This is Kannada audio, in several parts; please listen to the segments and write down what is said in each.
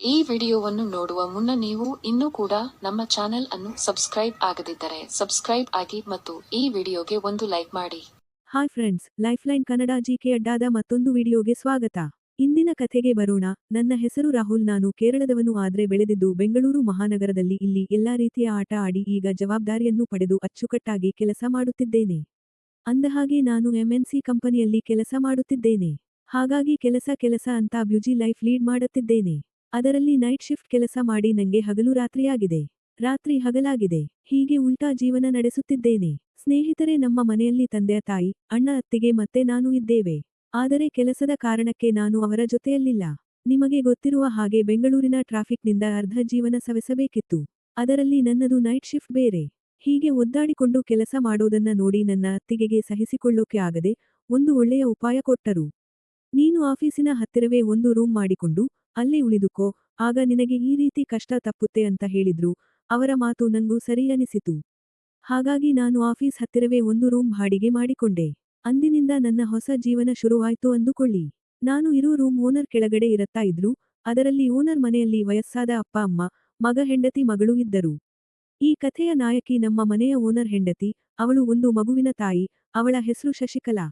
ಈ ವಿಡಿಯೋವನ್ನು ನೋಡುವ ಮುನ್ನ ನೀವು ಇನ್ನೂ ಕೂಡ ನಮ್ಮ ಚಾನೆಲ್ ಅನ್ನು ಸಬ್ಸ್ಕ್ರೈಬ್ ಆಗದಿದ್ದರೆ ಸಬ್ಸ್ಕ್ರೈಬ್ ಆಗಿ ಮತ್ತು ಈ ವಿಡಿಯೋಗೆ ಒಂದು ಲೈಕ್ ಮಾಡಿ. Hi friends, lifeline Kannada GK ಅಡ್ಡಾದ ಮತ್ತೊಂದು ವಿಡಿಯೋಗೆ ಸ್ವಾಗತ. ಇಂದಿನ ಕಥೆಗೆ ಬರೋಣ. ನನ್ನ ಹೆಸರು ರಾಹುಲ್. ನಾನು ಕೇರಳದವನು, ಆದ್ರೆ ಬೆಳೆದಿದ್ದು ಬೆಂಗಳೂರು ಮಹಾನಗರದಲ್ಲಿ. ಇಲ್ಲಿ ಎಲ್ಲಾ ರೀತಿಯ ಆಟ ಆಡಿ ಈಗ ಜವಾಬ್ದಾರಿಯನ್ನು ಪಡೆದು ಅಚ್ಚುಕಟ್ಟಾಗಿ ಕೆಲಸ ಮಾಡುತ್ತಿದ್ದೇನೆ. ಅಂದಹಾಗೆ ನಾನು ಎಂಎನ್ಸಿ ಕಂಪನಿಯಲ್ಲಿ ಕೆಲಸ ಮಾಡುತ್ತಿದ್ದೇನೆ. ಹಾಗಾಗಿ ಕೆಲಸ ಅಂತ ಬ್ಯುಜಿ ಲೈಫ್ ಲೀಡ್ ಮಾಡುತ್ತಿದ್ದೇನೆ. ಅದರಲ್ಲಿ ನೈಟ್ ಶಿಫ್ಟ್ ಕೆಲಸ ಮಾಡಿ ನಂಗೆ ಹಗಲು ರಾತ್ರಿಯಾಗಿದೆ, ರಾತ್ರಿ ಹಗಲಾಗಿದೆ. ಹೀಗೆ ಉಲ್ಟಾ ಜೀವನ ನಡೆಸುತ್ತಿದ್ದೇನೆ. ಸ್ನೇಹಿತರೆ, ನಮ್ಮ ಮನೆಯಲ್ಲಿ ತಂದೆ ತಾಯಿ, ಅಣ್ಣ ಅತ್ತಿಗೆ ಮತ್ತೆ ನಾನು ಇದ್ದೇವೆ. ಆದರೆ ಕೆಲಸದ ಕಾರಣಕ್ಕೆ ನಾನು ಅವರ ಜೊತೆಯಲ್ಲಿಲ್ಲ. ನಿಮಗೆ ಗೊತ್ತಿರುವ ಹಾಗೆ ಬೆಂಗಳೂರಿನ ಟ್ರಾಫಿಕ್ನಿಂದ ಅರ್ಧ ಜೀವನ ಸವೆಸಬೇಕಿತ್ತು. ಅದರಲ್ಲಿ ನನ್ನದು ನೈಟ್ ಶಿಫ್ಟ್ ಬೇರೆ. ಹೀಗೆ ಒದ್ದಾಡಿಕೊಂಡು ಕೆಲಸ ಮಾಡೋದನ್ನ ನೋಡಿ ನನ್ನ ಅತ್ತಿಗೆಗೆ ಸಹಿಸಿಕೊಳ್ಳೋಕೆ ಆಗದೆ ಒಂದು ಒಳ್ಳೆಯ ಉಪಾಯ ಕೊಟ್ಟರು. ನೀನು ಆಫೀಸಿನ ಹತ್ತಿರವೇ ಒಂದು ರೂಮ್ ಮಾಡಿಕೊಂಡು ಅಲ್ಲೇ ಉಳಿದುಕೋ, ಆಗ ನಿನಗೆ ಈ ರೀತಿ ಕಷ್ಟ ತಪ್ಪುತ್ತೆ ಅಂತ ಹೇಳಿದ್ರು. ಅವರ ಮಾತು ನಂಗೂ ಸರಿ ಅನಿಸಿತು. ಹಾಗಾಗಿ ನಾನು ಆಫೀಸ್ ಹತ್ತಿರವೇ ಒಂದು ರೂಮ್ ಬಾಡಿಗೆ ಮಾಡಿಕೊಂಡೆ. ಅಂದಿನಿಂದ ನನ್ನ ಹೊಸ ಜೀವನ ಶುರುವಾಯ್ತು ಅಂದುಕೊಳ್ಳಿ. ನಾನು ಇರೋ ರೂಮ್ ಓನರ್ ಕೆಳಗಡೆ ಇರತ್ತಾ ಇದ್ರು. ಅದರಲ್ಲಿ ಓನರ್ ಮನೆಯಲ್ಲಿ ವಯಸ್ಸಾದ ಅಪ್ಪ ಅಮ್ಮ, ಮಗ ಹೆಂಡತಿ ಮಗಳು ಇದ್ದರು. ಈ ಕಥೆಯ ನಾಯಕಿ ನಮ್ಮ ಮನೆಯ ಓನರ್ ಹೆಂಡತಿ. ಅವಳು ಒಂದು ಮಗುವಿನ ತಾಯಿ. ಅವಳ ಹೆಸರು ಶಶಿಕಲಾ.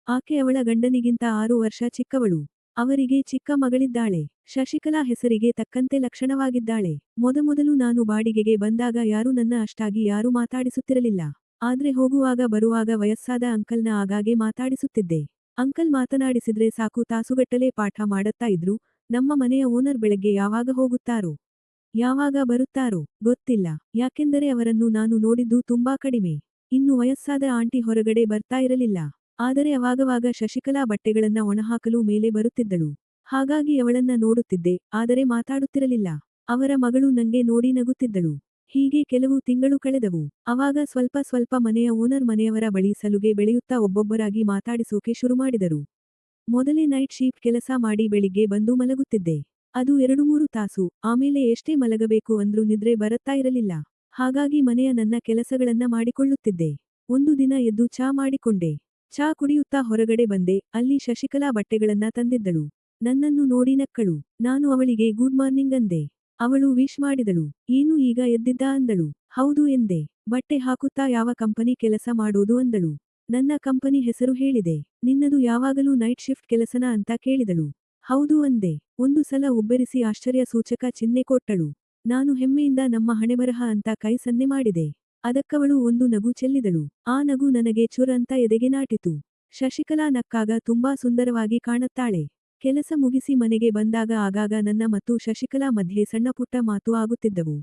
ಆಕೆ ಅವಳ ಗಂಡನಿಗಿಂತ 6 ವರ್ಷ ಚಿಕ್ಕವಳು. ಅವರಿಗೆ ಚಿಕ್ಕ ಮಗಳಿದ್ದಾಳೆ. ಶಶಿಕಲಾ ಹೆಸರಿಗೆ ತಕ್ಕಂತೆ ಲಕ್ಷಣವಾಗಿದ್ದಾಳೆ. ಮೊದಮೊದಲು ನಾನು ಬಾಡಿಗೆಗೆ ಬಂದಾಗ ಯಾರೂ ನನ್ನ ಅಷ್ಟಾಗಿ ಯಾರೂ ಮಾತಾಡಿಸುತ್ತಿರಲಿಲ್ಲ. ಆದ್ರೆ ಹೋಗುವಾಗ ಬರುವಾಗ ವಯಸ್ಸಾದ ಅಂಕಲ್ನ ಆಗಾಗ್ಗೆ ಮಾತಾಡಿಸುತ್ತಿದ್ದೆ. ಅಂಕಲ್ ಮಾತನಾಡಿಸಿದ್ರೆ ಸಾಕು, ತಾಸುಗಟ್ಟಲೆ ಪಾಠ ಮಾಡತ್ತಾ ಇದ್ರು. ನಮ್ಮ ಮನೆಯ ಓನರ್ ಬೆಳಗ್ಗೆ ಯಾವಾಗ ಹೋಗುತ್ತಾರೋ, ಯಾವಾಗ ಬರುತ್ತಾರೋ ಗೊತ್ತಿಲ್ಲ. ಯಾಕೆಂದರೆ ಅವರನ್ನು ನಾನು ನೋಡಿದ್ದು ತುಂಬಾ ಕಡಿಮೆ. ಇನ್ನು ವಯಸ್ಸಾದ ಆಂಟಿ ಹೊರಗಡೆ ಬರ್ತಾ ಇರಲಿಲ್ಲ. ಆದರೆ ಅವಾಗವಾಗ ಶಶಿಕಲಾ ಬಟ್ಟೆಗಳನ್ನ ಒಣಹಾಕಲು ಮೇಲೆ ಬರುತ್ತಿದ್ದಳು. ಹಾಗಾಗಿ ಅವಳನ್ನ ನೋಡುತ್ತಿದ್ದೆ, ಆದರೆ ಮಾತಾಡುತ್ತಿರಲಿಲ್ಲ. ಅವರ ಮಗಳು ನಂಗೆ ನೋಡಿ ನಗುತ್ತಿದ್ದಳು. ಹೀಗೆ ಕೆಲವು ತಿಂಗಳು ಕಳೆದವು. ಅವಾಗ ಸ್ವಲ್ಪ ಮನೆಯ ಓನರ್ ಮನೆಯವರ ಬಳಿ ಸಲುಗೆ ಬೆಳೆಯುತ್ತಾ ಒಬ್ಬೊಬ್ಬರಾಗಿ ಮಾತಾಡಿಸೋಕೆ ಶುರುಮಾಡಿದರು. ಮೊದಲೇ ನೈಟ್ ಶಿಫ್ಟ್ ಕೆಲಸ ಮಾಡಿ ಬೆಳಿಗ್ಗೆ ಬಂದು ಮಲಗುತ್ತಿದ್ದೆ. ಅದು 2-3 ತಾಸು. ಆಮೇಲೆ ಎಷ್ಟೇ ಮಲಗಬೇಕು ಅಂದ್ರೂ ನಿದ್ರೆ ಬರತ್ತಾ ಇರಲಿಲ್ಲ. ಹಾಗಾಗಿ ಮನೆಯ ನನ್ನ ಕೆಲಸಗಳನ್ನ ಮಾಡಿಕೊಳ್ಳುತ್ತಿದ್ದೆ. ಒಂದು ದಿನ ಎದ್ದು ಚಾ ಮಾಡಿಕೊಂಡೆ. ಚಾ ಕುಡಿಯುತ್ತಾ ಹೊರಗಡೆ ಬಂದೆ. ಅಲ್ಲಿ ಶಶಿಕಲಾ ಬಟ್ಟೆಗಳನ್ನ ತಂದಿದ್ದಳು. ನನ್ನನ್ನು ನೋಡಿ ನಕ್ಕಳು. ನಾನು ಅವಳಿಗೆ ಗುಡ್ ಮಾರ್ನಿಂಗ್ ಅಂದೆ. ಅವಳು ವಿಶ್ ಮಾಡಿದಳು. ಏನು ಈಗ ಎದ್ದಿದ್ದಾ ಅಂದಳು. ಹೌದು ಎಂದೆ. ಬಟ್ಟೆ ಹಾಕುತ್ತಾ ಯಾವ ಕಂಪನಿ ಕೆಲಸ ಮಾಡೋದು ಅಂದಳು. ನನ್ನ ಕಂಪನಿ ಹೆಸರು ಹೇಳಿದೆ. ನಿನ್ನದು ಯಾವಾಗಲೂ ನೈಟ್ ಶಿಫ್ಟ್ ಕೆಲಸನ ಅಂತ ಕೇಳಿದಳು. ಹೌದು ಅಂದೆ. ಒಂದು ಸಲ ಉಬ್ಬೆರಿಸಿ ಆಶ್ಚರ್ಯ ಸೂಚಕ ಚಿಹ್ನೆ ಕೊಟ್ಟಳು. ನಾನು ಹೆಮ್ಮೆಯಿಂದ ನಮ್ಮ ಹಣೆಬರಹ ಅಂತ ಕೈ ಸನ್ನೆ ಮಾಡಿದೆ. ಅದಕ್ಕವಳು ಒಂದು ನಗು ಚೆಲ್ಲಿದಳು. ಆ ನಗು ನನಗೆ ಚುರ್ ಅಂತ ಎದೆಗೆ ನಾಟಿತು. ಶಶಿಕಲಾ ನಕ್ಕಾಗ ತುಂಬಾ ಸುಂದರವಾಗಿ ಕಾಣುತ್ತಾಳೆ. ಕೆಲಸ ಮುಗಿಸಿ ಮನೆಗೆ ಬಂದಾಗ ಆಗಾಗ ನನ್ನ ಮತ್ತು ಶಶಿಕಲಾ ಮಧ್ಯೆ ಸಣ್ಣಪುಟ್ಟ ಮಾತು ಆಗುತ್ತಿದ್ದವು.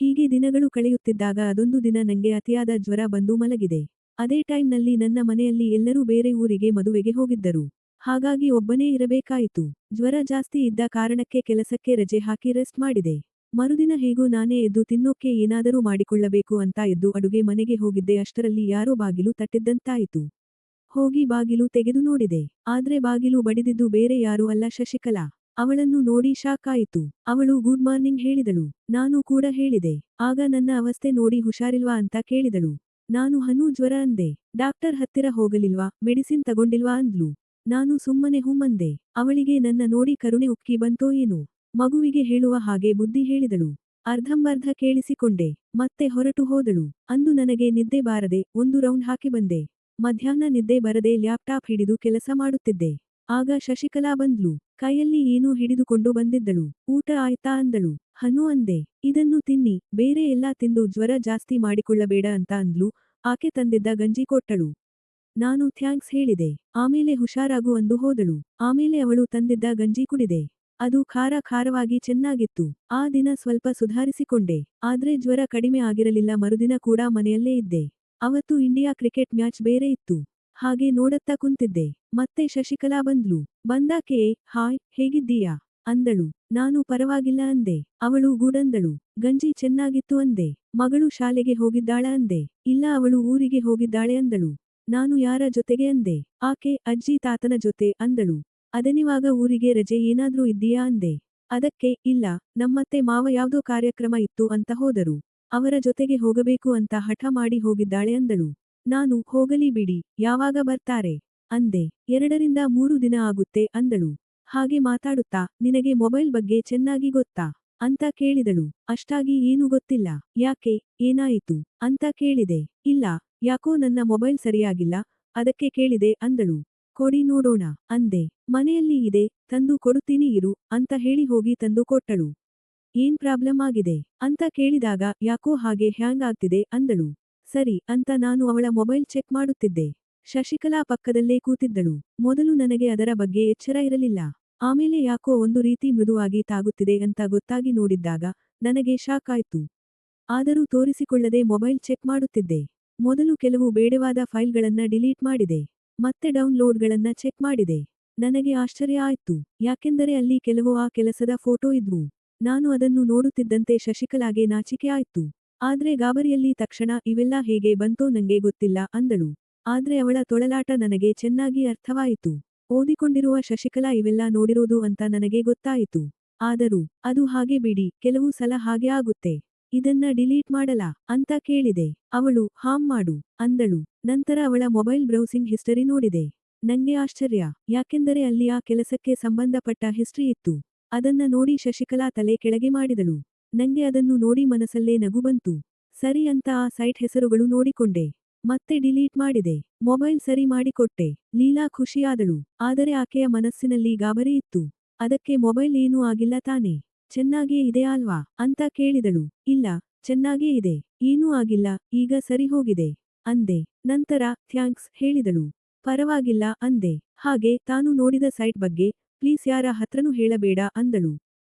ಹೀಗೆ ದಿನಗಳು ಕಳೆಯುತ್ತಿದ್ದಾಗ ಅದೊಂದು ದಿನ ನಂಗೆ ಅತಿಯಾದ ಜ್ವರ ಬಂದು ಮಲಗಿದೆ. ಅದೇ ಟೈಮ್ನಲ್ಲಿ ನನ್ನ ಮನೆಯಲ್ಲಿ ಎಲ್ಲರೂ ಬೇರೆ ಊರಿಗೆ ಮದುವೆಗೆ ಹೋಗಿದ್ದರು. ಹಾಗಾಗಿ ಒಬ್ಬನೇ ಇರಬೇಕಾಯಿತು. ಜ್ವರ ಜಾಸ್ತಿ ಇದ್ದ ಕಾರಣಕ್ಕೆ ಕೆಲಸಕ್ಕೆ ರಜೆ ಹಾಕಿ ರೆಸ್ಟ್ ಮಾಡಿದೆ. ಮರುದಿನ ಹೇಗೂ ನಾನೇ ಎದ್ದು ತಿನ್ನೋಕೆ ಏನಾದರೂ ಮಾಡಿಕೊಳ್ಳಬೇಕು ಅಂತ ಎದ್ದು ಅಡುಗೆ ಮನೆಗೆ ಹೋಗಿದ್ದೆ. ಅಷ್ಟರಲ್ಲಿ ಯಾರೋ ಬಾಗಿಲು ತಟ್ಟಿದ್ದಂತಾಯಿತು. ಹೋಗಿ ಬಾಗಿಲು ತೆಗೆದು ನೋಡಿದೆ. ಆದ್ರೆ ಬಾಗಿಲು ಬಡಿದಿದ್ದು ಬೇರೆ ಯಾರೂ ಅಲ್ಲ, ಶಶಿಕಲಾ. ಅವಳನ್ನು ನೋಡಿ ಶಾಕ್ ಆಯಿತು. ಅವಳು ಗುಡ್ ಮಾರ್ನಿಂಗ್ ಹೇಳಿದಳು. ನಾನು ಕೂಡ ಹೇಳಿದೆ. ಆಗ ನನ್ನ ಅವಸ್ಥೆ ನೋಡಿ ಹುಷಾರಿಲ್ವಾ ಅಂತ ಕೇಳಿದಳು. ನಾನು ಹನೂ ಜ್ವರ ಅಂದೆ. ಡಾಕ್ಟರ್ ಹತ್ತಿರ ಹೋಗಲಿಲ್ವಾ, ಮೆಡಿಸಿನ್ ತಗೊಂಡಿಲ್ವಾ ಅಂದ್ಲು. ನಾನು ಸುಮ್ಮನೆ ಹುಮ್ಮಂದೆ. ಅವಳಿಗೆ ನನ್ನ ನೋಡಿ ಕರುಣೆ ಉಕ್ಕಿ ಬಂತೋ ಏನೋ. ಮಗುವಿಗೆ ಹೇಳುವ ಹಾಗೆ ಬುದ್ಧಿ ಹೇಳಿದಳು. ಅರ್ಧಂಬರ್ಧ ಕೇಳಿಸಿಕೊಂಡೆ. ಮತ್ತೆ ಹೊರಟು ಹೋದಳು. ಅಂದು ನನಗೆ ನಿದ್ದೆ ಬಾರದೆ ಒಂದು ರೌಂಡ್ ಹಾಕಿ ಬಂದೆ. ಮಧ್ಯಾಹ್ನ ನಿದ್ದೆ ಬರದೆ ಲ್ಯಾಪ್ಟಾಪ್ ಹಿಡಿದು ಕೆಲಸ ಮಾಡುತ್ತಿದ್ದೆ. ಆಗ ಶಶಿಕಲಾ ಬಂದ್ಲು. ಕೈಯಲ್ಲಿ ಏನೋ ಹಿಡಿದುಕೊಂಡು ಬಂದಿದ್ದಳು. ಊಟ ಆಯ್ತಾ ಅಂದಳು. ಹನೂ ಅಂದೆ. ಇದನ್ನು ತಿನ್ನಿ, ಬೇರೆ ಎಲ್ಲಾ ತಿಂದು ಜ್ವರ ಜಾಸ್ತಿ ಮಾಡಿಕೊಳ್ಳಬೇಡ ಅಂತ ಅಂದ್ಲು. ಆಕೆ ತಂದಿದ್ದ ಗಂಜಿ ಕೊಟ್ಟಳು. ನಾನು ಥ್ಯಾಂಕ್ಸ್ ಹೇಳಿದೆ. ಆಮೇಲೆ ಹುಷಾರಾಗು ಅಂದು ಹೋದಳು. ಆಮೇಲೆ ಅವಳು ತಂದಿದ್ದ ಗಂಜಿ ಕುಡಿದೆ. ಅದು ಖಾರವಾಗಿ ಚೆನ್ನಾಗಿತ್ತು. ಆ ದಿನ ಸ್ವಲ್ಪ ಸುಧಾರಿಸಿಕೊಂಡೆ. ಆದ್ರೆ ಜ್ವರ ಕಡಿಮೆ ಆಗಿರಲಿಲ್ಲ. ಮರುದಿನ ಕೂಡ ಮನೆಯಲ್ಲೇ ಇದ್ದೆ. ಅವತ್ತು ಇಂಡಿಯಾ ಕ್ರಿಕೆಟ್ ಮ್ಯಾಚ್ ಬೇರೆ ಇತ್ತು. ಹಾಗೆ ನೋಡತ್ತಾ ಕುಂತಿದ್ದೆ. ಮತ್ತೆ ಶಶಿಕಲಾ ಬಂದ್ಲು. ಬಂದಾಕೆ ಹಾಯ್ ಹೇಗಿದ್ದೀಯಾ ಅಂದಳು. ನಾನು ಪರವಾಗಿಲ್ಲ ಅಂದೆ. ಅವಳು ಗುಡ್ ಅಂದಳು. ಗಂಜಿ ಚೆನ್ನಾಗಿತ್ತು ಅಂದೆ. ಮಗಳು ಶಾಲೆಗೆ ಹೋಗಿದ್ದಾಳ ಅಂದೆ. ಇಲ್ಲ, ಅವಳು ಊರಿಗೆ ಹೋಗಿದ್ದಾಳೆ ಅಂದಳು. ನಾನು ಯಾರ ಜೊತೆಗೆ ಅಂದೆ. ಆಕೆ ಅಜ್ಜಿ ತಾತನ ಜೊತೆ ಅಂದಳು. ಅದನಿವಾಗ ಊರಿಗೆ ರಜೆ ಏನಾದ್ರೂ ಇದ್ದೀಯಾ ಅಂದೆ. ಅದಕ್ಕೆ ಇಲ್ಲ, ನಮ್ಮತ್ತೆ ಮಾವ ಯಾವ್ದೋ ಕಾರ್ಯಕ್ರಮ ಇತ್ತು ಅಂತ ಹೋದರು. ಅವರ ಜೊತೆಗೆ ಹೋಗಬೇಕು ಅಂತ ಹಠ ಮಾಡಿ ಹೋಗಿದ್ದಾಳೆ ಅಂದಳು. ನಾನು ಹೋಗಲಿ ಬಿಡಿ, ಯಾವಾಗ ಬರ್ತಾರೆ ಅಂದೆ. 2 ರಿಂದ 3 ದಿನ ಆಗುತ್ತೆ ಅಂದಳು. ಹಾಗೆ ಮಾತಾಡುತ್ತಾ, ನಿನಗೆ ಮೊಬೈಲ್ ಬಗ್ಗೆ ಚೆನ್ನಾಗಿ ಗೊತ್ತಾ? ಅಂತ ಕೇಳಿದಳು. ಅಷ್ಟಾಗಿ ಏನೂ ಗೊತ್ತಿಲ್ಲ. ಯಾಕೆ, ಏನಾಯಿತು? ಅಂತ ಕೇಳಿದೆ. ಇಲ್ಲ, ಯಾಕೋ ನನ್ನ ಮೊಬೈಲ್ ಸರಿಯಾಗಿಲ್ಲ, ಅದಕ್ಕೆ ಕೇಳಿದೆ ಅಂದಳು. ಕೊಡಿ ನೋಡೋಣ, ಅಂದೆ. ಮನೆಯಲ್ಲಿ ಇದೆ, ತಂದು ಕೊಡುತ್ತೀನಿ ಇರು, ಅಂತ ಹೇಳಿ ಹೋಗಿ ತಂದು ಕೊಟ್ಟಳು. ಏನ್ ಪ್ರಾಬ್ಲಮ್ ಆಗಿದೆ? ಅಂತ ಕೇಳಿದಾಗ ಯಾಕೋ ಹಾಗೆ ಹ್ಯಾಂಗ್ ಆಗ್ತಿದೆ ಅಂದಳು. ಸರಿ ಅಂತ ನಾನು ಅವಳ ಮೊಬೈಲ್ ಚೆಕ್ ಮಾಡುತ್ತಿದ್ದೆ. ಶಶಿಕಲಾ ಪಕ್ಕದಲ್ಲೇ ಕೂತಿದ್ದಳು. ಮೊದಲು ನನಗೆ ಅದರ ಬಗ್ಗೆ ಎಚ್ಚರ ಇರಲಿಲ್ಲ. ಆಮೇಲೆ ಯಾಕೋ ಒಂದು ರೀತಿ ಮೃದುವಾಗಿ ತಾಗುತ್ತಿದೆ ಅಂತ ಗೊತ್ತಾಗಿ ನೋಡಿದ್ದಾಗ ನನಗೆ ಶಾಕ್ ಆಯ್ತು. ಆದರೂ ತೋರಿಸಿಕೊಳ್ಳದೆ ಮೊಬೈಲ್ ಚೆಕ್ ಮಾಡುತ್ತಿದ್ದೆ. ಮೊದಲು ಕೆಲವು ಬೇಡವಾದ ಫೈಲ್ಗಳನ್ನ ಡಿಲೀಟ್ ಮಾಡಿದೆ. ಮತ್ತೆ ಡೌನ್ಲೋಡ್ಗಳನ್ನ ಚೆಕ್ ಮಾಡಿದೆ. ನನಗೆ ಆಶ್ಚರ್ಯ ಆಯ್ತು. ಯಾಕೆಂದರೆ ಅಲ್ಲಿ ಕೆಲವು ಆ ಕೆಲಸದ ಫೋಟೋ ಇದ್ವು. ನಾನು ಅದನ್ನು ನೋಡುತ್ತಿದ್ದಂತೆ ಶಶಿಕಲಾಗೆ ನಾಚಿಕೆ ಆಯ್ತು. ಆದ್ರೆ ಗಾಬರಿಯಲ್ಲಿ ತಕ್ಷಣ ಇವೆಲ್ಲ ಹೇಗೆ ಬಂತೋ ನಂಗೆ ಗೊತ್ತಿಲ್ಲ ಅಂದಳು. ಆದ್ರೆ ಅವಳ ತೊಳಲಾಟ ನನಗೆ ಚೆನ್ನಾಗಿ ಅರ್ಥವಾಯಿತು. ಓದಿಕೊಂಡಿರುವ ಶಶಿಕಲಾ ಇವೆಲ್ಲ ನೋಡಿರೋದು ಅಂತ ನನಗೆ ಗೊತ್ತಾಯಿತು. ಆದರೂ, ಅದು ಹಾಗೆ ಬಿಡಿ, ಕೆಲವು ಸಲ ಹಾಗೆ ಆಗುತ್ತೆ. ಇದನ್ನ ಡಿಲೀಟ್ ಮಾಡಲಾ? ಅಂತ ಕೇಳಿದೆ. ಅವಳು, ಹಾಮ್ ಮಾಡು, ಅಂದಳು. ನಂತರ ಅವಳ ಮೊಬೈಲ್ ಬ್ರೌಸಿಂಗ್ ಹಿಸ್ಟರಿ ನೋಡಿದೆ. ನಂಗೆ ಆಶ್ಚರ್ಯ. ಯಾಕೆಂದರೆ ಅಲ್ಲಿ ಆ ಕೆಲಸಕ್ಕೆ ಸಂಬಂಧಪಟ್ಟ ಹಿಸ್ಟ್ರಿ ಇತ್ತು. ಅದನ್ನ ನೋಡಿ ಶಶಿಕಲಾ ತಲೆ ಕೆಳಗೆ ಮಾಡಿದಳು. ನಂಗೆ ಅದನ್ನು ನೋಡಿ ಮನಸಲ್ಲೇ ನಗು ಬಂತು. ಸರಿ ಅಂತ ಆ ಸೈಟ್ ಹೆಸರುಗಳು ನೋಡಿಕೊಂಡೆ. ಮತ್ತೆ ಡಿಲೀಟ್ ಮಾಡಿದೆ. ಮೊಬೈಲ್ ಸರಿ ಮಾಡಿಕೊಟ್ಟೆ. ಲೀಲಾ ಖುಷಿಯಾದಳು. ಆದರೆ ಆಕೆಯ ಮನಸ್ಸಿನಲ್ಲಿ ಗಾಬರಿ ಇತ್ತು. ಅದಕ್ಕೆ ಮೊಬೈಲ್ ಏನೂ ಆಗಿಲ್ಲ ತಾನೇ? ಚೆನ್ನಾಗೇ ಇದೆ ಅಲ್ವಾ? ಅಂತ ಕೇಳಿದಳು. ಇಲ್ಲ, ಚೆನ್ನಾಗೇ ಇದೆ. ಏನೂ ಆಗಿಲ್ಲ, ಈಗ ಸರಿ ಹೋಗಿದೆ, ಅಂದೆ. ನಂತರ ಥ್ಯಾಂಕ್ಸ್ ಹೇಳಿದಳು. ಪರವಾಗಿಲ್ಲ ಅಂದೆ. ಹಾಗೆ ತಾನು ನೋಡಿದ ಸೈಟ್ ಬಗ್ಗೆ ಪ್ಲೀಸ್ ಯಾರ ಹತ್ರನೂ ಹೇಳಬೇಡ ಅಂದಳು.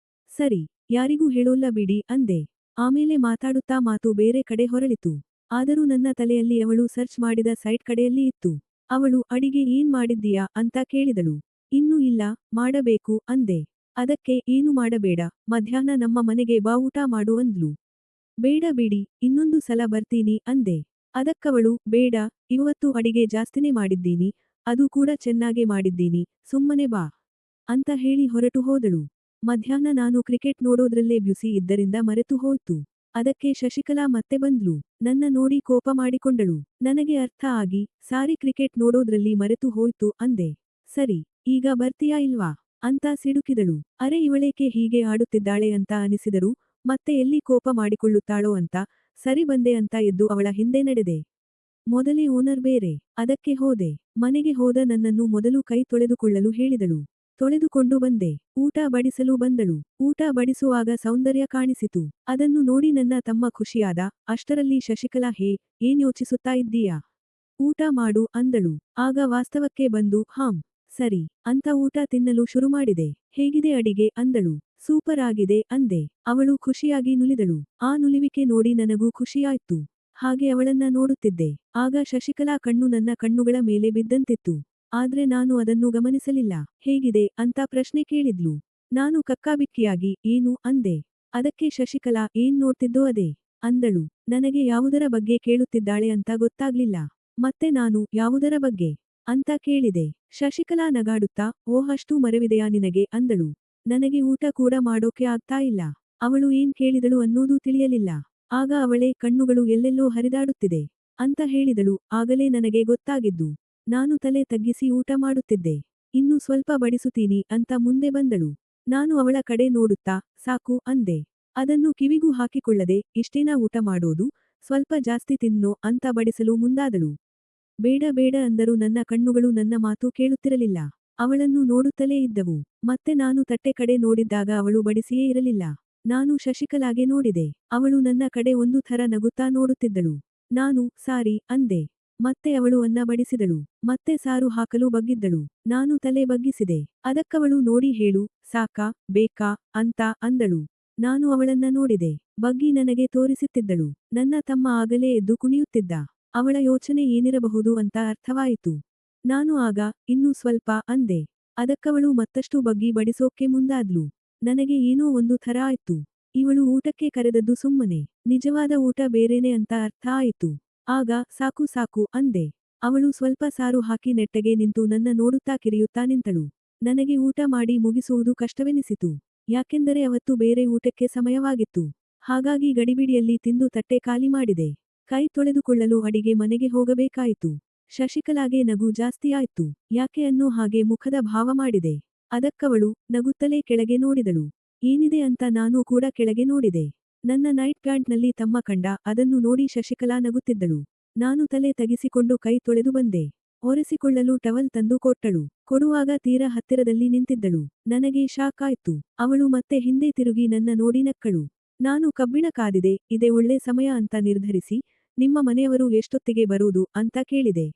ಸರಿ, ಯಾರಿಗೂ ಹೇಳೋಲ್ಲ ಬಿಡಿ ಅಂದೆ. ಆಮೇಲೆ ಮಾತಾಡುತ್ತಾ ಮಾತು ಬೇರೆ ಕಡೆ ಹೊರಳಿತು. ಆದರೂ ನನ್ನ ತಲೆಯಲ್ಲಿ ಅವಳು ಸರ್ಚ್ ಮಾಡಿದ ಸೈಟ್ ಕಡೆಯಲ್ಲಿ ಇತ್ತು. ಅವಳು ಅಡಿಗೆ ಏನ್ ಮಾಡಿದ್ದೀಯಾ ಅಂತ ಕೇಳಿದಳು. ಇನ್ನೂ ಇಲ್ಲ, ಮಾಡಬೇಕು ಅಂದೆ. ಅದಕ್ಕೆ ಏನು ಮಾಡಬೇಡ, ಮಧ್ಯಾಹ್ನ ನಮ್ಮ ಮನೆಗೆ ಬಾ ಊಟ ಮಾಡು ಅಂದ್ಲು. ಬೇಡ ಬಿಡಿ, ಇನ್ನೊಂದು ಸಲ ಬರ್ತೀನಿ ಅಂದೆ. ಅದಕ್ಕವಳು, ಬೇಡ, ಇವತ್ತು ಅಡಿಗೆ ಜಾಸ್ತಿನೇ ಮಾಡಿದ್ದೀನಿ, ಅದು ಕೂಡ ಚೆನ್ನಾಗೇ ಮಾಡಿದ್ದೀನಿ, ಸುಮ್ಮನೆ ಬಾ ಅಂತ ಹೇಳಿ ಹೊರಟು ಹೋದಳು. ಮಧ್ಯಾಹ್ನ ನಾನು ಕ್ರಿಕೆಟ್ ನೋಡೋದ್ರಲ್ಲೇ ಬ್ಯುಸಿ ಇದ್ದರಿಂದ ಮರೆತು ಹೋಯ್ತು. ಅದಕ್ಕೆ ಶಶಿಕಲಾ ಮತ್ತೆ ಬಂದ್ಲು. ನನ್ನ ನೋಡಿ ಕೋಪ ಮಾಡಿಕೊಂಡಳು. ನನಗೆ ಅರ್ಥ ಆಗಿ, ಸಾರಿ ಕ್ರಿಕೆಟ್ ನೋಡೋದ್ರಲ್ಲಿ ಮರೆತು ಹೋಯ್ತು ಅಂದೆ. ಸರಿ, ಈಗ ಬರ್ತೀಯಾ ಇಲ್ವಾ ಅಂತ ಸಿಡುಕಿದಳು. ಅರೆ ಇವಳೇಕೆ ಹೀಗೆ ಆಡುತ್ತಿದ್ದಾಳೆ ಅಂತ ಅನಿಸಿದರು. ಮತ್ತೆ ಎಲ್ಲಿ ಕೋಪ ಮಾಡಿಕೊಳ್ಳುತ್ತಾಳೋ ಅಂತ, ಸರಿ ಬಂದೆ ಅಂತ ಎದ್ದು ಅವಳ ಹಿಂದೆ ನಡೆದೆ. ಮೊದಲೇ ಓನರ್ ಬೇರೆ. ಅದಕ್ಕೆ ಹೋದೆ. ಮನೆಗೆ ಹೋದ ನನ್ನನ್ನು ಮೊದಲು ಕೈ ತೊಳೆದುಕೊಳ್ಳಲು ಹೇಳಿದಳು. ತೊಳೆದುಕೊಂಡು ಬಂದೆ. ಊಟ ಬಡಿಸಲು ಬಂದಳು. ಊಟ ಬಡಿಸುವಾಗ ಸೌಂದರ್ಯ ಕಾಣಿಸಿತು. ಅದನ್ನು ನೋಡಿ ನನ್ನ ತಮ್ಮ ಖುಷಿಯಾದ. ಅಷ್ಟರಲ್ಲಿ ಶಶಿಕಲಾ, ಹೇ, ಏನ್ ಯೋಚಿಸುತ್ತಾ ಇದ್ದೀಯಾ? ಊಟ ಮಾಡು ಅಂದಳು. ಆಗ ವಾಸ್ತವಕ್ಕೆ ಬಂದು, ಹಾಂ, ಸರಿ, ಅಂತ ಊಟ ತಿನ್ನಲು ಶುರು ಮಾಡಿದೆ. ಹೇಗಿದೆ ಅಡಿಗೆ ಅಂದಳು. ಸೂಪರ್ ಆಗಿದೆ ಅಂದೆ. ಅವಳು ಖುಷಿಯಾಗಿ ನುಲಿದಳು. ಆ ನುಲಿವಿಕೆ ನೋಡಿ ನನಗೂ ಖುಷಿಯಾಯ್ತು. ಹಾಗೆ ಅವಳನ್ನ ನೋಡುತ್ತಿದ್ದೆ. ಆಗ ಶಶಿಕಲಾ ಕಣ್ಣು ನನ್ನ ಕಣ್ಣುಗಳ ಮೇಲೆ ಬಿದ್ದಂತಿತ್ತು. ಆದ್ರೆ ನಾನು ಅದನ್ನು ಗಮನಿಸಲಿಲ್ಲ. ಹೇಗಿದೆ ಅಂತ ಪ್ರಶ್ನೆ ಕೇಳಿದ್ಲು. ನಾನು ಕಕ್ಕಾಬಿಕ್ಕಿಯಾಗಿ, ಏನು ಅಂದೆ. ಅದಕ್ಕೆ ಶಶಿಕಲಾ, ಏನ್ ನೋಡ್ತಿದ್ದೋ ಅದೇ ಅಂದಳು. ನನಗೆ ಯಾವುದರ ಬಗ್ಗೆ ಕೇಳುತ್ತಿದ್ದಾಳೆ ಅಂತ ಗೊತ್ತಾಗ್ಲಿಲ್ಲ. ಮತ್ತೆ ನಾನು, ಯಾವುದರ ಬಗ್ಗೆ ಅಂತ ಕೇಳಿದೆ. ಶಶಿಕಲಾ ನಗಾಡುತ್ತಾ, ಓಹ್ ಅಷ್ಟೂ ಮರೆವಿದೆಯಾ ನಿನಗೆ ಅಂದಳು. ನನಗೆ ಊಟ ಕೂಡ ಮಾಡೋಕೆ ಆಗ್ತಾ ಇಲ್ಲ. ಅವಳು ಏನ್ ಕೇಳಿದಳು ಅನ್ನೋದೂ ತಿಳಿಯಲಿಲ್ಲ. ಆಗ ಅವಳೇ, ಕಣ್ಣುಗಳು ಎಲ್ಲೆಲ್ಲೋ ಹರಿದಾಡುತ್ತಿದೆ ಅಂತ ಹೇಳಿದಳು. ಆಗಲೇ ನನಗೆ ಗೊತ್ತಾಗಿದ್ದು. ನಾನು ತಲೆ ತಗ್ಗಿಸಿ ಊಟ ಮಾಡುತ್ತಿದ್ದೆ. ಇನ್ನು ಸ್ವಲ್ಪ ಬಡಿಸುತ್ತೀನಿ ಅಂತ ಮುಂದೆ ಬಂದಳು. ನಾನು ಅವಳ ಕಡೆ ನೋಡುತ್ತಾ, ಸಾಕು ಅಂದೆ. ಅದನ್ನು ಕಿವಿಗೂ ಹಾಕಿಕೊಳ್ಳದೆ, ಇಷ್ಟೇನಾ ಊಟ ಮಾಡೋದು, ಸ್ವಲ್ಪ ಜಾಸ್ತಿ ತಿನ್ನೋ ಅಂತ ಬಡಿಸಲು ಮುಂದಾದಳು. ಬೇಡ ಬೇಡ ಅಂದರೂ ನನ್ನ ಕಣ್ಣುಗಳು ನನ್ನ ಮಾತು ಕೇಳುತ್ತಿರಲಿಲ್ಲ. ಅವಳನ್ನು ನೋಡುತ್ತಲೇ ಇದ್ದವು. ಮತ್ತೆ ನಾನು ತಟ್ಟೆ ಕಡೆ ನೋಡಿದ್ದಾಗ ಅವಳು ಬಡಿಸಿಯೇ ಇರಲಿಲ್ಲ. ನಾನು ಶಶಿಕಲಾಗೆ ನೋಡಿದೆ. ಅವಳು ನನ್ನ ಕಡೆ ಒಂದು ಥರ ನಗುತ್ತಾ ನೋಡುತ್ತಿದ್ದಳು. ನಾನು, ಸಾರಿ, ಅಂದೆ. ಮತ್ತೆ ಅವಳು ಅನ್ನ ಬಡಿಸಿದಳು. ಮತ್ತೆ ಸಾರು ಹಾಕಲು ಬಗ್ಗಿದ್ದಳು. ನಾನು ತಲೆ ಬಗ್ಗಿಸಿದೆ. ಅದಕ್ಕವಳು ನೋಡಿ ಹೇಳು, ಸಾಕಾ, ಬೇಕಾ, ಅಂತ ಅಂದಳು. ನಾನು ಅವಳನ್ನ ನೋಡಿದೆ. ಬಗ್ಗಿ ನನಗೆ ತೋರಿಸುತ್ತಿದ್ದಳು. ನನ್ನ ತಮ್ಮ ಆಗಲೇ ಎದ್ದು ಕುಣಿಯುತ್ತಿದ್ದ. ಅವಳ ಯೋಚನೆ ಏನಿರಬಹುದು ಅಂತ ಅರ್ಥವಾಯಿತು. ನಾನು ಆಗ, ಇನ್ನೂ ಸ್ವಲ್ಪ ಅಂದೆ. ಅದಕ್ಕವಳು ಮತ್ತಷ್ಟು ಬಗ್ಗಿ ಬಡಿಸೋಕ್ಕೆ ಮುಂದಾದ್ಲು. ನನಗೆ ಏನೋ ಒಂದು ಥರ ಆಯ್ತು. ಇವಳು ಊಟಕ್ಕೆ ಕರೆದದ್ದು ಸುಮ್ಮನೆ, ನಿಜವಾದ ಊಟ ಬೇರೇನೆ ಅಂತ ಅರ್ಥ ಆಯಿತು. ಆಗ, ಸಾಕು ಸಾಕು ಅಂದೆ. ಅವಳು ಸ್ವಲ್ಪ ಸಾರು ಹಾಕಿ ನೆಟ್ಟಗೆ ನಿಂತು ನನ್ನ ನೋಡುತ್ತಾ ಕಿರಿಯುತ್ತಾ ನಿಂತಳು. ನನಗೆ ಊಟ ಮಾಡಿ ಮುಗಿಸುವುದು ಕಷ್ಟವೆನಿಸಿತು. ಯಾಕೆಂದರೆ ಅವತ್ತು ಬೇರೆ ಊಟಕ್ಕೆ ಸಮಯವಾಗಿತ್ತು. ಹಾಗಾಗಿ ಗಡಿಬಿಡಿಯಲ್ಲಿ ತಿಂದು ತಟ್ಟೆ ಖಾಲಿ ಮಾಡಿದೆ. ಕೈ ತೊಳೆದುಕೊಳ್ಳಲು ಅಡಿಗೆ ಮನೆಗೆ ಹೋಗಬೇಕಾಯಿತು. ಶಶಿಕಲಾಗೆ ನಗು ಜಾಸ್ತಿ ಆಯ್ತು. ಯಾಕೆ ಅನ್ನೋ ಹಾಗೆ ಮುಖದ ಭಾವ ಮಾಡಿದೆ. ಅದಕ್ಕವಳು ನಗುತ್ತಲೇ ಕೆಳಗೆ ನೋಡಿದಳು. ಏನಿದೆ ಅಂತ ನಾನೂ ಕೂಡ ಕೆಳಗೆ ನೋಡಿದೆ. ನನ್ನ ನೈಟ್ ಪ್ಯಾಂಟ್ನಲ್ಲಿ ತಮ್ಮ ಕಂಡ, ಅದನ್ನು ನೋಡಿ ಶಶಿಕಲಾ ನಗುತ್ತಿದ್ದಳು. ನಾನು ತಲೆ ತಗ್ಗಿಸಿಕೊಂಡು ಕೈ ತೊಳೆದು ಬಂದೆ. ಒರೆಸಿಕೊಳ್ಳಲು ಟವಲ್ ತಂದು ಕೊಟ್ಟಳು. ಕೊಡುವಾಗ ತೀರಾ ಹತ್ತಿರದಲ್ಲಿ ನಿಂತಿದ್ದಳು. ನನಗೆ ಶಾಕ್ ಆಯ್ತು. ಅವಳು ಮತ್ತೆ ಹಿಂದೆ ತಿರುಗಿ ನನ್ನ ನೋಡಿ ನಕ್ಕಳು. ನಾನು ಕಬ್ಬಿಣ ಕಾದಿದೆ, ಇದೇ ಒಳ್ಳೆ ಸಮಯ ಅಂತ ನಿರ್ಧರಿಸಿ, ನಿಮ್ಮ ಮನೆಯವರು ಎಷ್ಟೊತ್ತಿಗೆ ಬರುವುದು ಅಂತ ಕೇಳಿದೆ.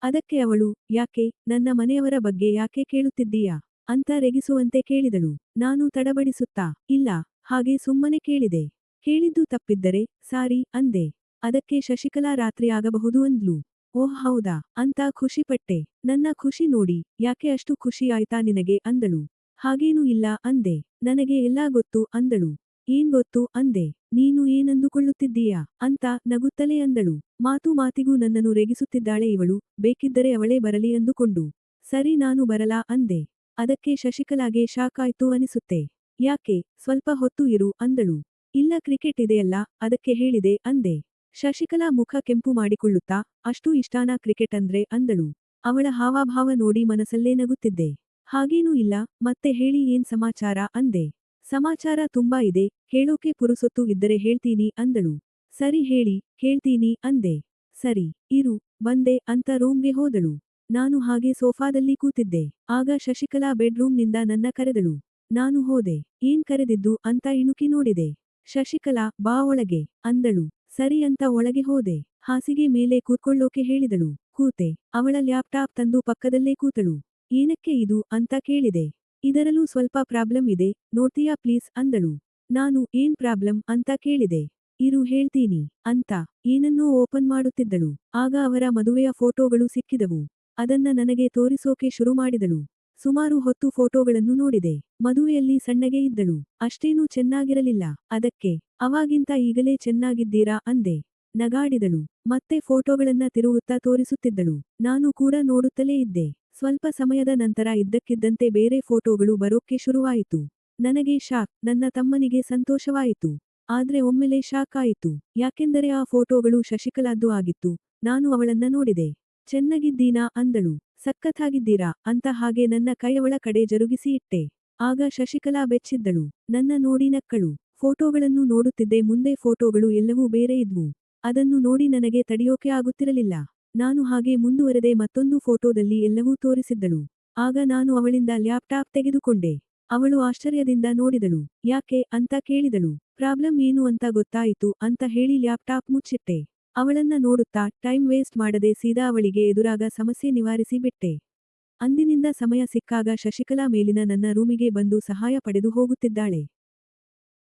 ಅದಕ್ಕೆ ಅವಳು, ಯಾಕೆ, ನನ್ನ ಮನೆಯವರ ಬಗ್ಗೆ ಯಾಕೆ ಕೇಳುತ್ತಿದ್ದೀಯಾ ಅಂತ ರೇಗಿಸುವಂತೆ ಕೇಳಿದಳು. ನಾನು ತಡಬಡಿಸುತ್ತಾ, ಇಲ್ಲ, ಹಾಗೆ ಸುಮ್ಮನೆ ಕೇಳಿದೆ. ಕೇಳಿದ್ದು ತಪ್ಪಿದ್ದರೆ ಸಾರಿ ಅಂದೆ. ಅದಕ್ಕೆ ಶಶಿಕಲಾ ರಾತ್ರಿ ಆಗಬಹುದು ಅಂದ್ಲು. ಓಹ್ ಹೌದಾ ಅಂತ ಖುಷಿಪಟ್ಟೆ. ನನ್ನ ಖುಷಿ ನೋಡಿ, ಯಾಕೆ ಅಷ್ಟು ಖುಷಿ ಆಯ್ತಾ ನಿನಗೆ ಅಂದಳು. ಹಾಗೇನೂ ಇಲ್ಲ ಅಂದೆ. ನನಗೆ ಎಲ್ಲಾ ಗೊತ್ತು ಅಂದಳು. ಏನ್ ಗೊತ್ತು ಅಂದೆ. ನೀನು ಏನಂದುಕೊಳ್ಳುತ್ತಿದ್ದೀಯಾ ಅಂತ ನಗುತ್ತಲೇ ಅಂದಳು. ಮಾತು ಮಾತಿಗೂ ನನ್ನನ್ನು ರೇಗಿಸುತ್ತಿದ್ದಾಳೆ ಇವಳು, ಬೇಕಿದ್ದರೆ ಅವಳೇ ಬರಲಿ ಅಂದುಕೊಂಡು. ಸರಿ ನಾನು ಬರಲಾ ಅಂದೆ. ಅದಕ್ಕೆ ಶಶಿಕಲಾಗೆ ಶಾಕ್ ಆಯ್ತು ಅನಿಸುತ್ತೆ. ಯಾಕೆ, ಸ್ವಲ್ಪ ಹೊತ್ತು ಇರು ಅಂದಳು. ಇಲ್ಲ ಕ್ರಿಕೆಟ್ ಇದೆಯಲ್ಲ, ಅದಕ್ಕೆ ಹೇಳಿದೆ ಅಂದೆ. ಶಶಿಕಲಾ ಮುಖ ಕೆಂಪು ಮಾಡಿಕೊಳ್ಳುತ್ತಾ, ಅಷ್ಟು ಇಷ್ಟಾನಾ ಕ್ರಿಕೆಟ್ ಅಂದ್ರೆ ಅಂದಳು. ಅವಳ ಹಾವಭಾವ ನೋಡಿ ಮನಸಲ್ಲೇ ನಗುತ್ತಿದ್ದೆ. ಹಾಗೇನೂ ಇಲ್ಲ, ಮತ್ತೆ ಹೇಳಿ ಏನ್ ಸಮಾಚಾರ ಅಂದೆ. ಸಮಾಚಾರ ತುಂಬಾ ಇದೆ, ಕೇಳೋಕೆ ಪುರುಸೊತ್ತು ಇದ್ದರೆ ಹೇಳ್ತೀನಿ ಅಂದಳು. ಸರಿ ಹೇಳಿ, ಕೇಳ್ತೀನಿ ಅಂದೆ. ಸರಿ, ಇರು, ಬಂದೆ ಅಂತ ರೂಮ್ಗೆ ಹೋದಳು. ನಾನು ಹಾಗೆ ಸೋಫಾದಲ್ಲಿ ಕೂತಿದ್ದೆ. ಆಗ ಶಶಿಕಲಾ ಬೆಡ್ರೂಮ್ನಿಂದ ನನ್ನ ಕರೆದಳು. ನಾನು ಹೋದೆ. ಏನ್ ಕರೆದಿದ್ದು ಅಂತ ಇಣುಕಿ ನೋಡಿದೆ. ಶಶಿಕಲಾ, ಬಾ ಒಳಗೆ ಅಂದಳು. ಸರಿ ಅಂತ ಒಳಗೆ ಹೋದೆ. ಹಾಸಿಗೆ ಮೇಲೆ ಕೂತ್ಕೊಳ್ಳೋಕೆ ಹೇಳಿದಳು. ಕೂತೆ. ಅವಳ ಲ್ಯಾಪ್ಟಾಪ್ ತಂದು ಪಕ್ಕದಲ್ಲೇ ಕೂತಳು. ಏನಕ್ಕೆ ಇದು ಅಂತ ಕೇಳಿದೆ. ಇದರಲ್ಲೂ ಸ್ವಲ್ಪ ಪ್ರಾಬ್ಲಮ್ ಇದೆ, ನೋಡ್ತೀಯಾ ಪ್ಲೀಸ್ ಅಂದಳು. ನಾನು ಏನ್ ಪ್ರಾಬ್ಲಮ್ ಅಂತ ಕೇಳಿದೆ. ಇರು ಹೇಳ್ತೀನಿ ಅಂತ ಏನನ್ನೋ ಓಪನ್ ಮಾಡುತ್ತಿದ್ದಳು. ಆಗ ಅವರ ಮದುವೆಯ ಫೋಟೋಗಳು ಸಿಕ್ಕಿದವು. ಅದನ್ನ ನನಗೆ ತೋರಿಸೋಕೆ ಶುರು ಮಾಡಿದಳು. ಸುಮಾರು ಹೊತ್ತು ಫೋಟೋಗಳನ್ನು ನೋಡಿದೆ. ಮದುವೆಯಲ್ಲಿ ಸಣ್ಣಗೆ ಇದ್ದಳು. ಅಷ್ಟೇನೂ ಚೆನ್ನಾಗಿರಲಿಲ್ಲ. ಅದಕ್ಕೆ, ಅವಾಗಿಂತ ಈಗಲೇ ಚೆನ್ನಾಗಿದ್ದೀರಾ ಅಂದೆ. ನಗಾಡಿದಳು. ಮತ್ತೆ ಫೋಟೋಗಳನ್ನ ತಿರುಗುತ್ತಾ ತೋರಿಸುತ್ತಿದ್ದಳು. ನಾನು ಕೂಡ ನೋಡುತ್ತಲೇ ಇದ್ದೆ. ಸ್ವಲ್ಪ ಸಮಯದ ನಂತರ ಇದ್ದಕ್ಕಿದ್ದಂತೆ ಬೇರೆ ಫೋಟೋಗಳು ಬರೋಕ್ಕೆ ಶುರುವಾಯಿತು. ನನಗೆ ಶಾಕ್, ನನ್ನ ತಮ್ಮನಿಗೆ ಸಂತೋಷವಾಯಿತು. ಆದ್ರೆ ಒಮ್ಮೆಲೆ ಶಾಕ್ ಆಯಿತು. ಯಾಕೆಂದರೆ ಆ ಫೋಟೋಗಳು ಶಶಿಕಲಾದ್ದು ಆಗಿತ್ತು. ನಾನು ಅವಳನ್ನ ನೋಡಿದೆ. ಚೆನ್ನಾಗಿದ್ದೀನಾ ಅಂದಳು. ಸಖತ್ತಾಗಿದ್ದೀರಾ ಅಂತ ಹಾಗೆ ನನ್ನ ಕೈಯವಳ ಕಡೆ ಜರುಗಿಸಿ ಇಟ್ಟೆ. ಆಗ ಶಶಿಕಲಾ ಬೆಚ್ಚಿದ್ದಳು. ನನ್ನ ನೋಡಿ ನಕ್ಕಳು. ಫೋಟೋಗಳನ್ನು ನೋಡುತ್ತಿದ್ದೆ. ಮುಂದೆ ಫೋಟೋಗಳು ಎಲ್ಲವೂ ಬೇರೆ ಇದ್ವು. ಅದನ್ನು ನೋಡಿ ನನಗೆ ತಡೆಯೋಕೆ ಆಗುತ್ತಿರಲಿಲ್ಲ. ನಾನು ಹಾಗೆ ಮುಂದುವರೆದೆ. ಮತ್ತೊಂದು ಫೋಟೋದಲ್ಲಿ ಎಲ್ಲವೂ ತೋರಿಸಿದ್ದಳು. ಆಗ ನಾನು ಅವಳಿಂದ ಲ್ಯಾಪ್ಟಾಪ್ ತೆಗೆದುಕೊಂಡೆ. ಅವಳು ಆಶ್ಚರ್ಯದಿಂದ ನೋಡಿದಳು. ಯಾಕೆ ಅಂತ ಕೇಳಿದಳು. ಪ್ರಾಬ್ಲಮ್ ಏನು ಅಂತ ಗೊತ್ತಾಯಿತು ಅಂತ ಹೇಳಿ ಲ್ಯಾಪ್ಟಾಪ್ ಮುಚ್ಚಿಟ್ಟೆ. ಅವಳನ್ನ ನೋಡುತ್ತಾ ಟೈಮ್ ವೇಸ್ಟ್ ಮಾಡದೆ ಸೀದಾ ಅವಳಿಗೆ ಎದುರಾಗ ಸಮಸ್ಯೆ ನಿವಾರಿಸಿ ಬಿಟ್ಟೆ. ಅಂದಿನಿಂದ ಸಮಯ ಸಿಕ್ಕಾಗ ಶಶಿಕಲಾ ಮೇಲಿನ ನನ್ನ ರೂಮಿಗೆ ಬಂದು ಸಹಾಯ ಪಡೆದು ಹೋಗುತ್ತಿದ್ದಾಳೆ.